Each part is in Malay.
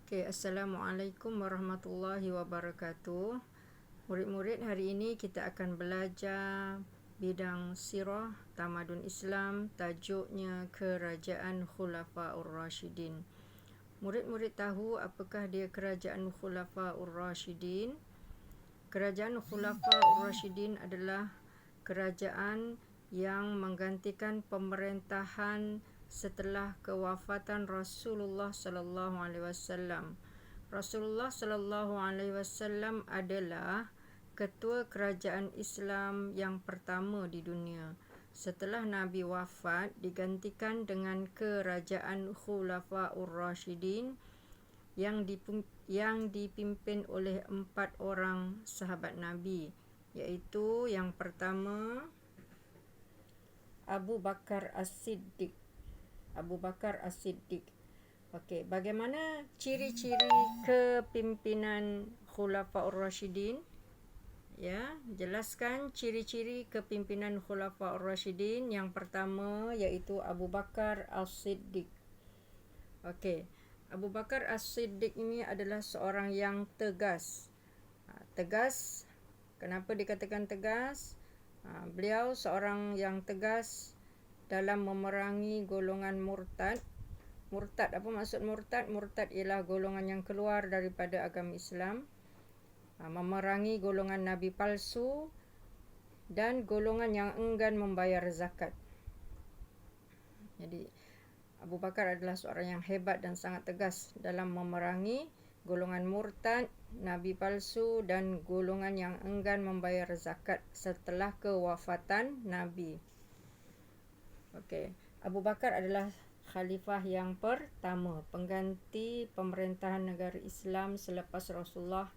Okay, Assalamualaikum warahmatullahi wabarakatuh. Murid-murid, hari ini kita akan belajar bidang sirah tamadun Islam, tajuknya Kerajaan Khulafaur Rashidin. Murid-murid tahu apakah dia Kerajaan Khulafaur Rashidin? Kerajaan Khulafaur Rashidin adalah kerajaan yang menggantikan pemerintahan setelah kewafatan Rasulullah sallallahu alaihi wasallam. Rasulullah sallallahu alaihi wasallam adalah ketua kerajaan Islam yang pertama di dunia. Setelah Nabi wafat, digantikan dengan kerajaan Khulafaur Rashidin yang dipimpin oleh 4 orang sahabat Nabi, iaitu yang pertama Abu Bakar As-Siddiq. Okey, bagaimana ciri-ciri kepimpinan Khulafaur Rashidin? Ya, jelaskan ciri-ciri kepimpinan Khulafaur Rashidin. Yang pertama iaitu Abu Bakar As-Siddiq. Okey, Abu Bakar As-Siddiq ini adalah seorang yang tegas. Tegas, kenapa dikatakan tegas? Beliau seorang yang tegas dalam memerangi golongan murtad. Murtad, apa maksud murtad? Murtad ialah golongan yang keluar daripada agama Islam. Memerangi golongan Nabi palsu dan golongan yang enggan membayar zakat. Jadi Abu Bakar adalah seorang yang hebat dan sangat tegas dalam memerangi golongan murtad, Nabi palsu dan golongan yang enggan membayar zakat setelah kewafatan Nabi. Okey, Abu Bakar adalah khalifah yang pertama, pengganti pemerintahan negara Islam selepas Rasulullah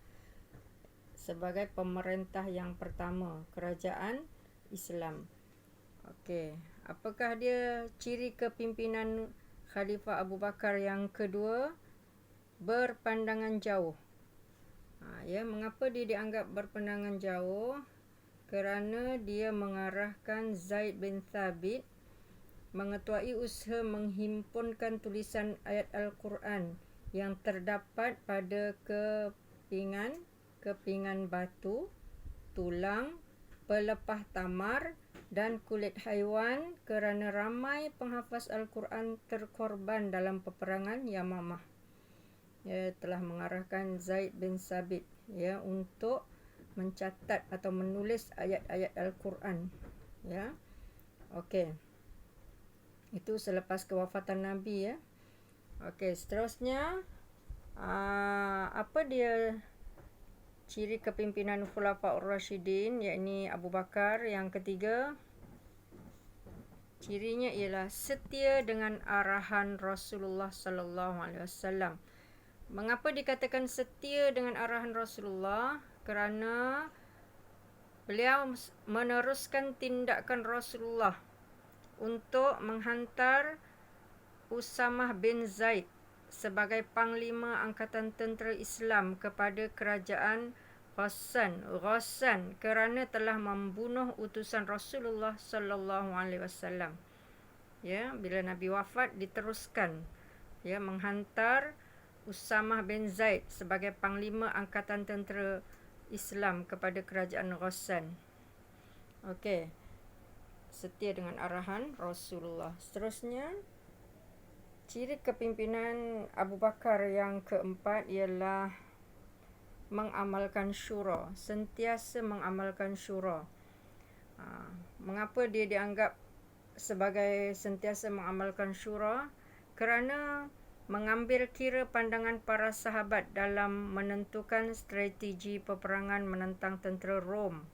sebagai pemerintah yang pertama kerajaan Islam. Okey, apakah dia ciri kepimpinan Khalifah Abu Bakar yang kedua? Berpandangan jauh. Mengapa dia dianggap berpandangan jauh? Kerana dia mengarahkan Zaid bin Thabit mengetuai usaha menghimpunkan tulisan ayat Al-Quran yang terdapat pada kepingan batu, tulang, pelepah tamar dan kulit haiwan, kerana ramai penghafaz Al-Quran terkorban dalam peperangan Yamamah. Telah mengarahkan Zaid bin Thabit untuk mencatat atau menulis ayat-ayat Al-Quran. Okey. Itu selepas kewafatan Nabi. Okey, seterusnya apa dia ciri kepimpinan Khulafaur Rashidin, yakni Abu Bakar yang ketiga? Cirinya ialah setia dengan arahan Rasulullah sallallahu alaihi wasallam. Mengapa dikatakan setia dengan arahan Rasulullah? Kerana beliau meneruskan tindakan Rasulullah untuk menghantar Usamah bin Zaid sebagai panglima angkatan tentera Islam kepada kerajaan Ghassan kerana telah membunuh utusan Rasulullah sallallahu alaihi wasallam. Bila Nabi wafat, diteruskan menghantar Usamah bin Zaid sebagai panglima angkatan tentera Islam kepada kerajaan Ghassan. Okey, setia dengan arahan Rasulullah. Seterusnya, ciri kepimpinan Abu Bakar yang keempat ialah mengamalkan syura, sentiasa mengamalkan syura. Mengapa dia dianggap sebagai sentiasa mengamalkan syura? Kerana mengambil kira pandangan para sahabat dalam menentukan strategi peperangan menentang tentera Rom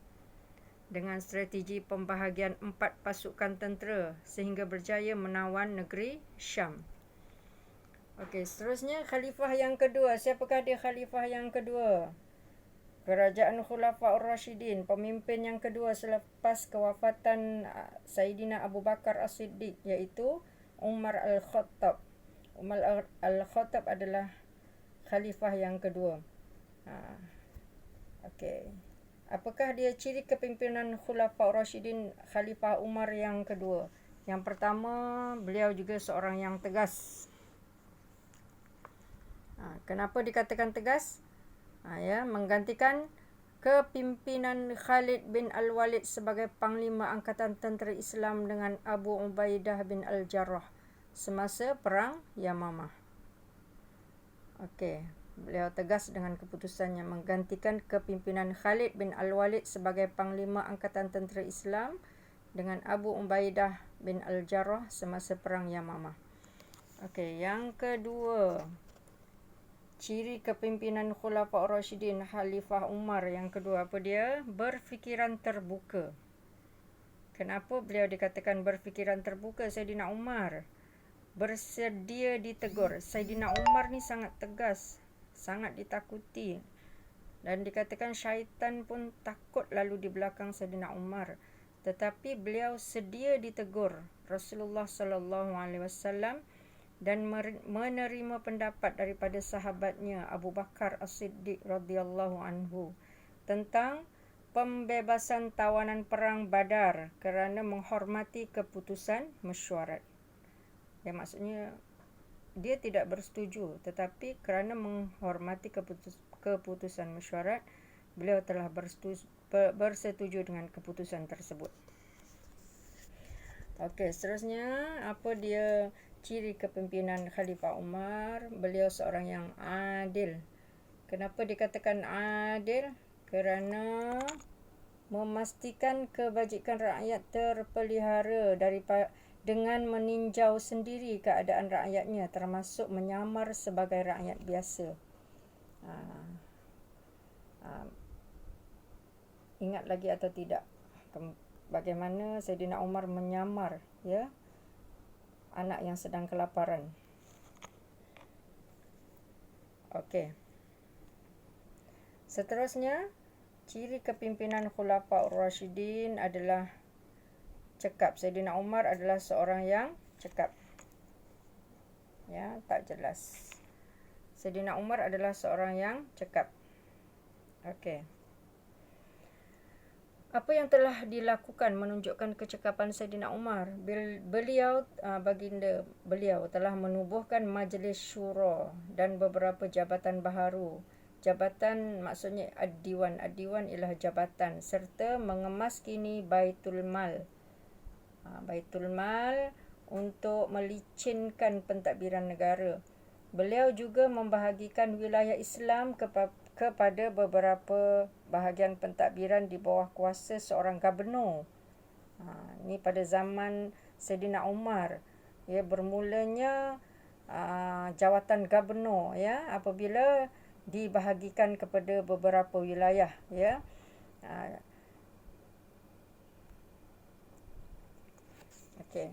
dengan strategi pembahagian 4 pasukan tentera sehingga berjaya menawan negeri Syam. Okey, seterusnya khalifah yang kedua. Siapakah dia khalifah yang kedua? Kerajaan Khulafaur Rashidin, pemimpin yang kedua selepas kewafatan Sayyidina Abu Bakar As-Siddiq, iaitu Umar Al-Khattab. Umar Al-Khattab adalah khalifah yang kedua. Okey. Apakah dia ciri kepimpinan Khulafaur Rashidin Khalifah Umar yang kedua? Yang pertama, beliau juga seorang yang tegas. Kenapa dikatakan tegas? Ya, menggantikan kepimpinan Khalid bin Al-Walid sebagai Panglima Angkatan Tentera Islam dengan Abu Ubaidah bin Al-Jarrah semasa Perang Yamamah. Okey, beliau tegas dengan keputusannya menggantikan kepimpinan Khalid bin Al-Walid sebagai Panglima Angkatan Tentera Islam dengan Abu Ubaidah bin Al-Jarrah semasa Perang Yamamah. Okey, yang kedua, ciri kepimpinan Khulafaur Rasyidin Khalifah Umar yang kedua apa dia? Berfikiran terbuka. Kenapa beliau dikatakan berfikiran terbuka? Saidina Umar bersedia ditegur. Saidina Umar ni sangat tegas, sangat ditakuti, dan dikatakan syaitan pun takut lalu di belakang Saidina Umar. Tetapi beliau sedia ditegur Rasulullah sallallahu alaihi wasallam dan menerima pendapat daripada sahabatnya Abu Bakar As-Siddiq radhiyallahu anhu tentang pembebasan tawanan perang Badar kerana menghormati keputusan mesyuarat. Ya, maksudnya dia tidak bersetuju, tetapi kerana menghormati keputusan mesyuarat, beliau telah bersetuju dengan keputusan tersebut. Okey, seterusnya apa dia ciri kepimpinan Khalifah Umar? Beliau seorang yang adil. Kenapa dikatakan adil? Kerana memastikan kebajikan rakyat terpelihara dengan meninjau sendiri keadaan rakyatnya, termasuk menyamar sebagai rakyat biasa. Ingat lagi atau tidak bagaimana Saidina Umar menyamar, ya, anak yang sedang kelaparan. Okey. Seterusnya, ciri kepimpinan Khulafaur Rasyidin adalah cekap. Saidina Umar adalah seorang yang cekap. Ya, tak jelas. Saidina Umar adalah seorang yang cekap. Okey. Apa yang telah dilakukan menunjukkan kecekapan Saidina Umar? Baginda beliau telah menubuhkan Majlis Syura dan beberapa jabatan baharu. Jabatan maksudnya ad-diwan. Ad-diwan ialah jabatan, serta mengemaskini Baitul Mal. Baitul Mal untuk melicinkan pentadbiran negara. Beliau juga membahagikan wilayah Islam kepada beberapa bahagian pentadbiran di bawah kuasa seorang gubernur. Ini pada zaman Saidina Umar. Ya, bermulanya jawatan gubernur, ya, apabila dibahagikan kepada beberapa wilayah, ya. Okey.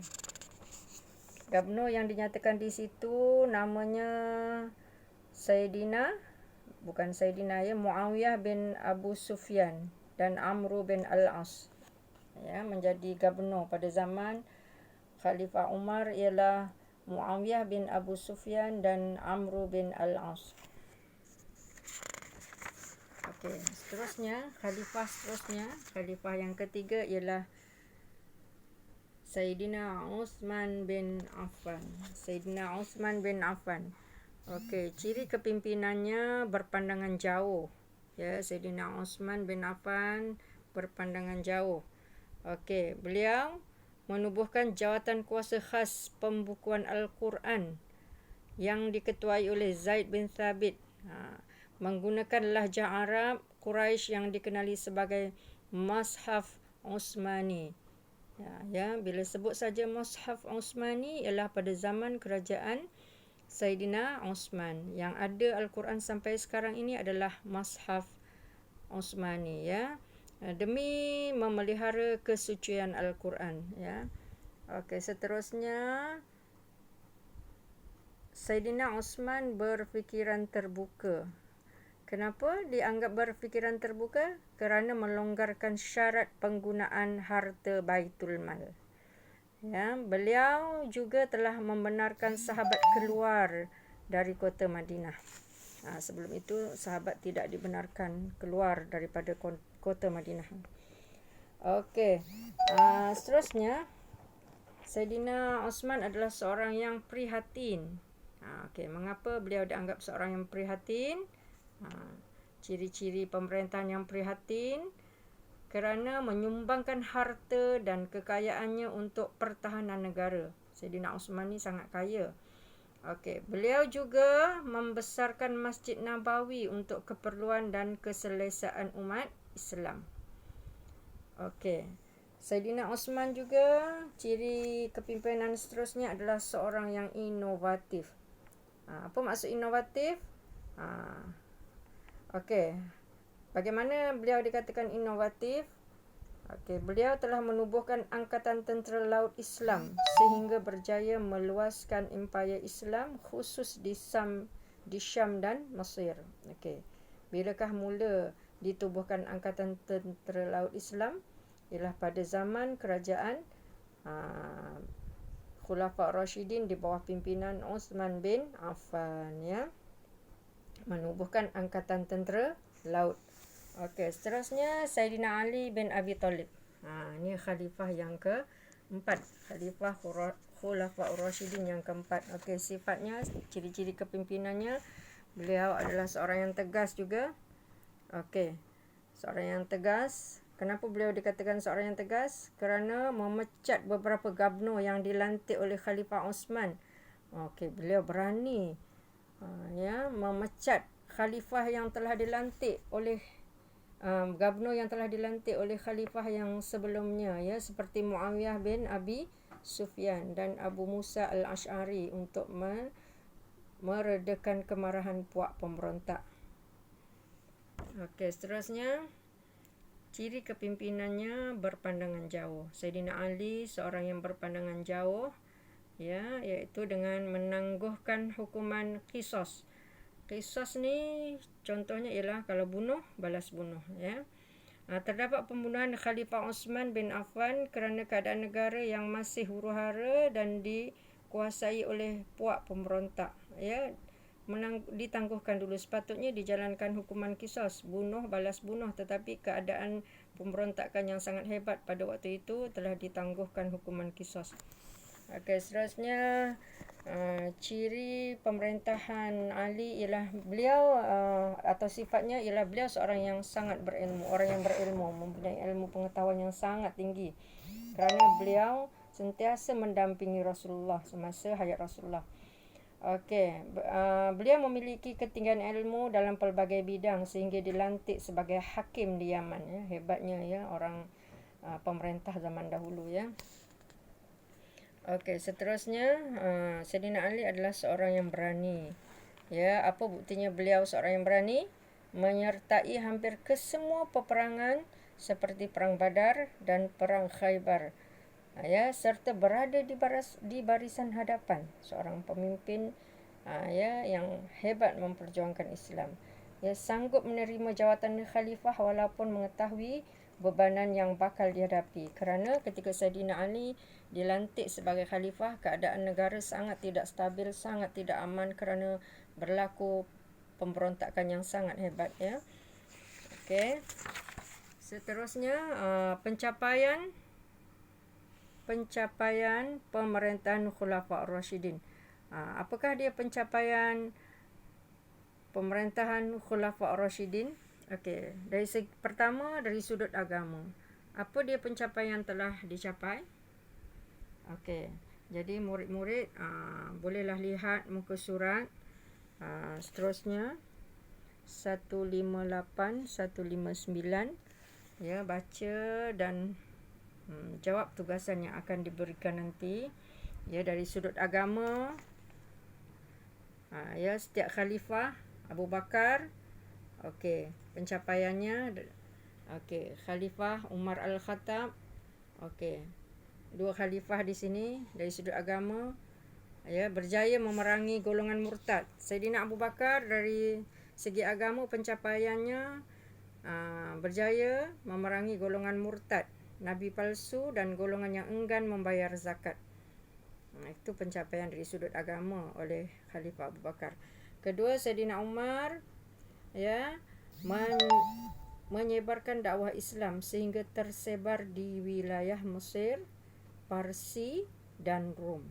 Gubernur yang dinyatakan di situ namanya Muawiyah bin Abu Sufyan dan Amru bin Al-As. Ya, menjadi gubernur pada zaman Khalifah Umar ialah Muawiyah bin Abu Sufyan dan Amru bin Al-As. Okey, khalifah yang ketiga ialah Sayyidina Uthman bin Affan. Okey, ciri kepimpinannya berpandangan jauh. Ya, Sayyidina Uthman bin Affan berpandangan jauh. Okey, beliau menubuhkan jawatan kuasa khas pembukuan Al-Quran yang diketuai oleh Zaid bin Thabit. Menggunakan lahjah Arab Quraisy yang dikenali sebagai Mushaf Utsmani. Ya, bila sebut saja Mushaf Utsmani ialah pada zaman kerajaan Saidina Uthman. Yang ada Al-Quran sampai sekarang ini adalah Mushaf Utsmani, ya, demi memelihara kesucian Al-Quran, ya. Okey, seterusnya Saidina Uthman berfikiran terbuka. Kenapa dianggap berfikiran terbuka? Kerana melonggarkan syarat penggunaan harta Baitul Mal. Ya, beliau juga telah membenarkan sahabat keluar dari kota Madinah. Sebelum itu sahabat tidak dibenarkan keluar daripada kota Madinah. Okey. Seterusnya Saidina Uthman adalah seorang yang prihatin. Okey, mengapa beliau dianggap seorang yang prihatin? Ciri-ciri pemerintahan yang prihatin kerana menyumbangkan harta dan kekayaannya untuk pertahanan negara. Saidina Osman ni sangat kaya. Okey, beliau juga membesarkan Masjid Nabawi untuk keperluan dan keselesaan umat Islam. Okey. Saidina Osman juga ciri kepimpinan seterusnya adalah seorang yang inovatif. Apa maksud inovatif? Okey. Bagaimana beliau dikatakan inovatif? Okey, beliau telah menubuhkan Angkatan Tentera Laut Islam sehingga berjaya meluaskan empayar Islam khusus di Syam dan Mesir. Okey. Bilakah mula ditubuhkan Angkatan Tentera Laut Islam? Ialah pada zaman kerajaan Khulafa' Rashidin di bawah pimpinan Uthman bin Affan, ya, menubuhkan Angkatan Tentera Laut. Okey, seterusnya Saidina Ali bin Abi Talib. Ini khalifah yang keempat, khalifah Khulafa' Rashidin yang keempat. Okey, sifatnya, ciri-ciri kepimpinannya, beliau adalah seorang yang tegas juga. Okey, seorang yang tegas. Kenapa beliau dikatakan seorang yang tegas? Kerana memecat beberapa gubernur yang dilantik oleh Khalifah Osman. Okey, beliau berani memecat khalifah yang telah dilantik oleh gubernur yang telah dilantik oleh khalifah yang sebelumnya, ya, seperti Muawiyah bin Abi Sufyan dan Abu Musa al-Ash'ari untuk meredakan kemarahan puak pemberontak. Okey, seterusnya ciri kepimpinannya berpandangan jauh. Saidina Ali seorang yang berpandangan jauh, ya, iaitu dengan menangguhkan hukuman qisas. Qisas ni contohnya ialah kalau bunuh, balas bunuh, ya. Terdapat pembunuhan Khalifah Uthman bin Affan kerana keadaan negara yang masih huru-hara dan dikuasai oleh puak pemberontak, ya. Ditangguhkan dulu. Sepatutnya dijalankan hukuman qisas, bunuh balas bunuh, tetapi keadaan pemberontakan yang sangat hebat pada waktu itu telah ditangguhkan hukuman qisas. Okey, seterusnya ciri pemerintahan Ali ialah beliau atau sifatnya ialah beliau seorang yang sangat berilmu, orang yang berilmu, mempunyai ilmu pengetahuan yang sangat tinggi, kerana beliau sentiasa mendampingi Rasulullah semasa hayat Rasulullah. Okey, beliau memiliki ketinggian ilmu dalam pelbagai bidang sehingga dilantik sebagai hakim di Yaman, ya. Hebatnya, ya, orang pemerintah zaman dahulu, ya. Okey, seterusnya Saidina Ali adalah seorang yang berani. Ya, apa buktinya beliau seorang yang berani? Menyertai hampir kesemua peperangan seperti perang Badar dan perang Khaybar. Ya, serta berada di barisan hadapan, seorang pemimpin yang hebat memperjuangkan Islam. Ya, sanggup menerima jawatan khalifah walaupun mengetahui bebanan yang bakal dihadapi. Kerana ketika Saidina Ali dilantik sebagai khalifah, keadaan negara sangat tidak stabil, sangat tidak aman kerana berlaku pemberontakan yang sangat hebat, ya. Okey. Seterusnya pencapaian pemerintahan Khulafa' Rashidin. Apakah dia pencapaian pemerintahan Khulafa' Rashidin? Okey, pertama dari sudut agama. Apa dia pencapaian telah dicapai? Okey, jadi murid-murid bolehlah lihat muka surat seterusnya 158, 159, ya, baca dan jawab tugasan yang akan diberikan nanti, ya, dari sudut agama. Ya, setiap khalifah Abu Bakar. Okey, pencapaiannya. Okey, Khalifah Umar Al-Khattab. Okey, 2 khalifah di sini dari sudut agama, ya, berjaya memerangi golongan murtad. Saidina Abu Bakar dari segi agama pencapaiannya berjaya memerangi golongan murtad, nabi palsu dan golongan yang enggan membayar zakat. Itu pencapaian dari sudut agama oleh Khalifah Abu Bakar. Kedua, Saidina Umar, ya, menyebarkan dakwah Islam sehingga tersebar di wilayah Mesir, Parsi dan Rom,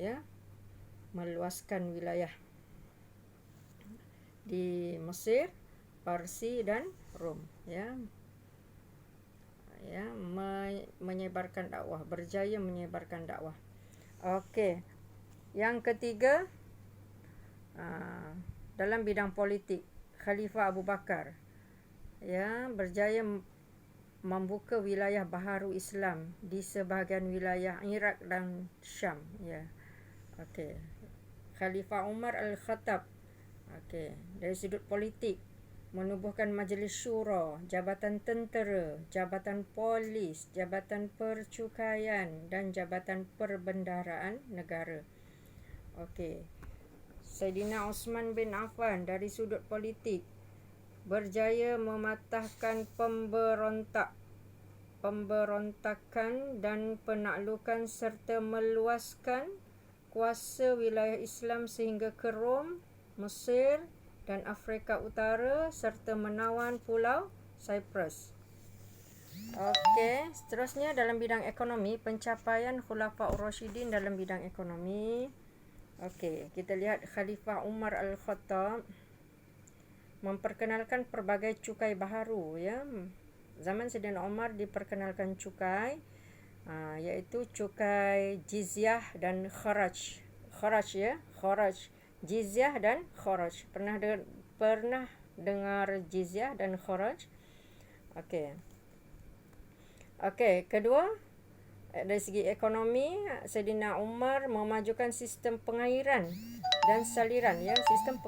ya. meluaskan wilayah di Mesir, Parsi dan Rom, ya. Ya, menyebarkan dakwah, berjaya menyebarkan dakwah. Okey. Yang ketiga, dalam bidang politik, Khalifah Abu Bakar, ya, berjaya membuka wilayah baharu Islam di sebahagian wilayah Iraq dan Syam, ya. Okey. Khalifah Umar Al-Khattab, okey, dari sudut politik, menubuhkan majlis syura, jabatan tentera, jabatan polis, jabatan percukaian dan jabatan perbendaharaan negara. Okey. Saidina Osman bin Affan dari sudut politik berjaya mematahkan pemberontakan dan penaklukan serta meluaskan kuasa wilayah Islam sehingga ke Rom, Mesir dan Afrika Utara serta menawan Pulau Cyprus. Okey, seterusnya dalam bidang ekonomi, pencapaian Khulafaur Rasyidin dalam bidang ekonomi. Okey, kita lihat Khalifah Umar Al-Khattab memperkenalkan pelbagai cukai baharu, ya. Zaman Saidina Umar diperkenalkan cukai, iaitu cukai jizyah dan kharaj. Kharaj, ya, kharaj. Jizyah dan kharaj. Pernah dengar jizyah dan kharaj? Okey. Okey, kedua, dari segi ekonomi, Saidina Umar memajukan sistem pengairan dan saliran, ya. Sistem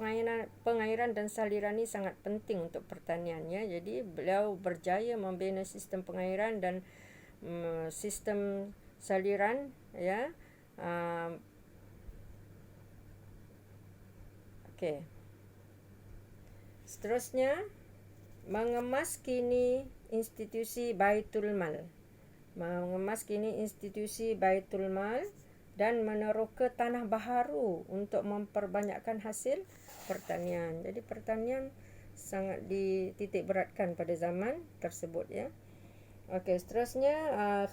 pengairan dan saliran ini sangat penting untuk pertanian, ya. Jadi beliau berjaya membina sistem pengairan dan sistem saliran, ya. Okey. Seterusnya, mengemas kini institusi Baitul Mal. Dan meneroka tanah baharu untuk memperbanyakkan hasil pertanian. Jadi pertanian sangat dititik beratkan pada zaman tersebut, ya. Okey, seterusnya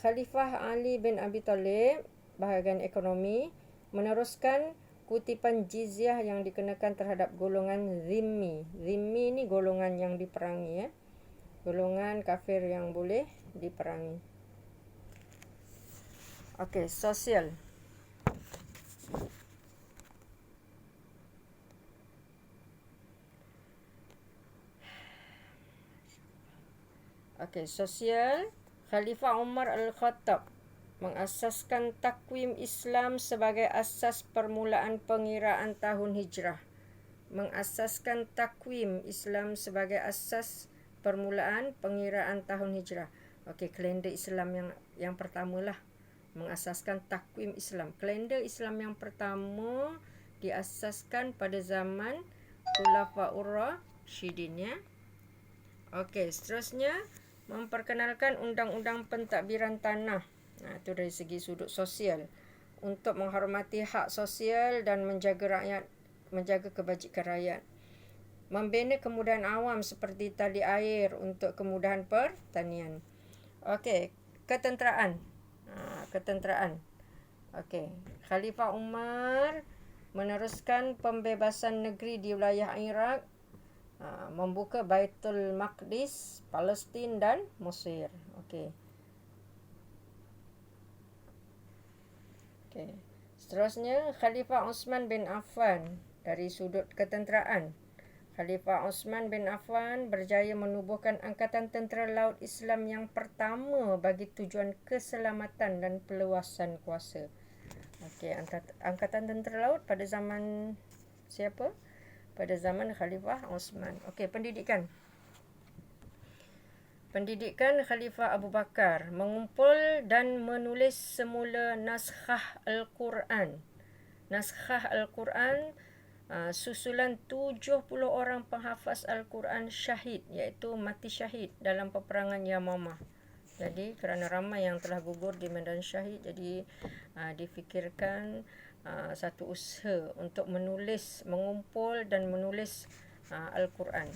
Khalifah Ali bin Abi Talib, bahagian ekonomi, meneruskan kutipan jizyah yang dikenakan terhadap golongan zimmi. Zimmi ni golongan yang diperangi, ya. Golongan kafir yang boleh diperangi. Okey, sosial. Okey, sosial. Khalifah Umar Al-Khattab mengasaskan takwim Islam sebagai asas permulaan pengiraan tahun hijrah. Mengasaskan takwim Islam sebagai asas permulaan pengiraan tahun hijrah. Okey, kalender Islam yang pertamalah mengasaskan takwim Islam. Kalender Islam yang pertama diasaskan pada zaman Khulafaur Rasyidin, ya. Okey, seterusnya memperkenalkan undang-undang pentadbiran tanah. Itu dari segi sudut sosial, untuk menghormati hak sosial dan menjaga kebajikan rakyat. Membina kemudahan awam seperti tali air untuk kemudahan pertanian. Okey, ketenteraan. Okey, Khalifah Umar meneruskan pembebasan negeri di wilayah Iraq, membuka Baitul Maqdis, Palestin dan Mesir. Okey. Seterusnya Khalifah Osman bin Affan dari sudut ketenteraan. Khalifah Osman bin Affan berjaya menubuhkan Angkatan Tentera Laut Islam yang pertama bagi tujuan keselamatan dan perluasan kuasa. Okey, Angkatan Tentera Laut pada zaman siapa? Pada zaman Khalifah Osman. Okey, pendidikan. Pendidikan Khalifah Abu Bakar, mengumpul dan menulis semula naskah Al-Quran. Naskah Al-Quran, susulan 70 orang penghafaz Al-Quran syahid, iaitu mati syahid dalam peperangan Yamamah. Jadi kerana ramai yang telah gugur di medan syahid, jadi difikirkan satu usaha untuk mengumpul dan menulis Al-Quran.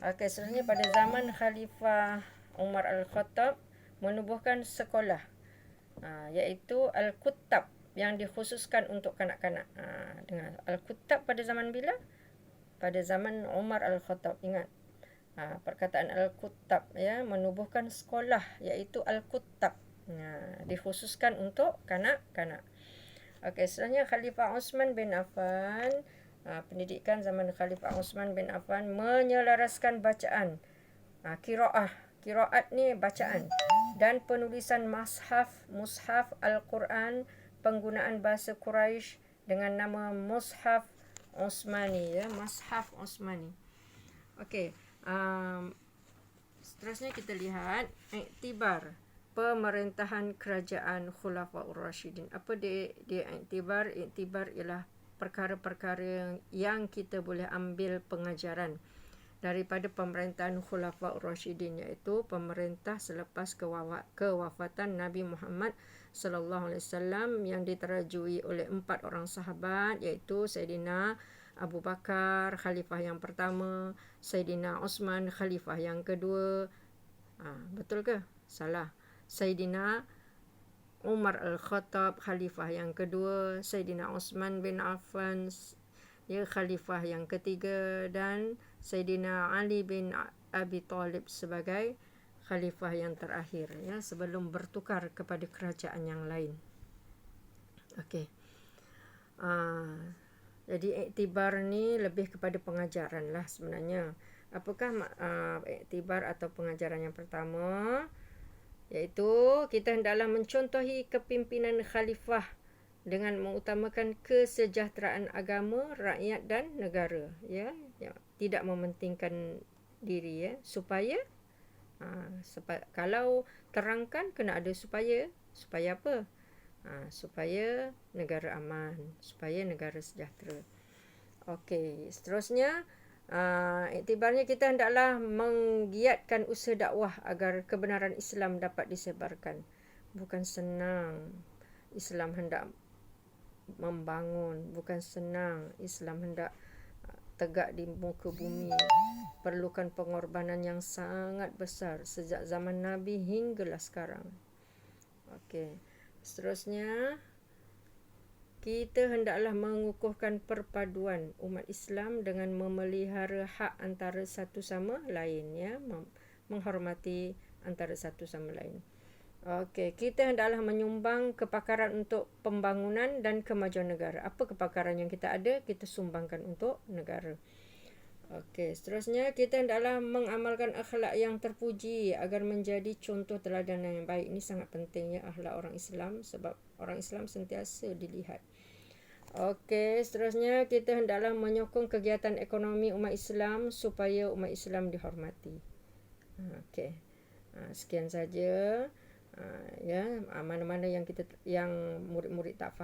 Okey, seterusnya pada zaman Khalifah Umar Al-Khattab menubuhkan sekolah, iaitu Al-Kuttab. yang dikhususkan untuk kanak-kanak. Dengan Al-Kuttab pada zaman bila? Pada zaman Umar Al-Khattab. Ingat, perkataan Al-Kuttab, ya, menubuhkan sekolah, iaitu Al-Kuttab. Dikhususkan untuk kanak-kanak. Okey, selanjutnya Khalifah Osman bin Affan. Pendidikan zaman Khalifah Osman bin Affan menyelaraskan bacaan, Qiraat ni bacaan, dan penulisan mushaf Al-Quran, penggunaan bahasa Quraisy dengan nama Mushaf Osmani, ya, Mushaf Osmani. Okey, seterusnya kita lihat iktibar pemerintahan kerajaan Khulafaur Rasyidin. Apa dia iktibar? Iktibar ialah perkara-perkara yang kita boleh ambil pengajaran daripada pemerintahan Khulafaur Rasyidin, iaitu pemerintah selepas kewafatan Nabi Muhammad sallallahu alaihi wasallam yang diterajui oleh 4 orang sahabat, iaitu Saidina Abu Bakar, khalifah yang pertama, Saidina Osman, khalifah yang kedua. Betul ke? Salah. Saidina Umar Al-Khattab, khalifah yang kedua, Saidina Osman bin Affan, ya, khalifah yang ketiga, dan Saidina Ali bin Abi Talib sebagai khalifah yang terakhir, ya, sebelum bertukar kepada kerajaan yang lain. Okey. Jadi iktibar ni lebih kepada pengajaran lah sebenarnya. Apakah iktibar atau pengajaran yang pertama? Iaitu kita hendaklah mencontohi kepimpinan khalifah dengan mengutamakan kesejahteraan agama, rakyat dan negara, ya, tidak mementingkan diri, ya, supaya kalau terangkan kena ada supaya apa? Supaya negara aman, supaya negara sejahtera. Okey, seterusnya iktibarnya kita hendaklah menggiatkan usaha dakwah agar kebenaran Islam dapat disebarkan. Bukan senang Islam hendak membangun, bukan senang Islam hendak tegak di muka bumi. Perlukan pengorbanan yang sangat besar sejak zaman Nabi hinggalah sekarang. Okey. Seterusnya, kita hendaklah mengukuhkan perpaduan umat Islam dengan memelihara hak antara satu sama lain, ya, menghormati antara satu sama lain. Okey, kita hendaklah menyumbang kepakaran untuk pembangunan dan kemajuan negara. Apa kepakaran yang kita ada, kita sumbangkan untuk negara. Okey, seterusnya kita hendaklah mengamalkan akhlak yang terpuji agar menjadi contoh teladanan yang baik. Ini sangat penting, ya, akhlak orang Islam, sebab orang Islam sentiasa dilihat. Okey, seterusnya kita hendaklah menyokong kegiatan ekonomi umat Islam supaya umat Islam dihormati. Okey. Sekian saja. Ya, mana-mana yang murid-murid tak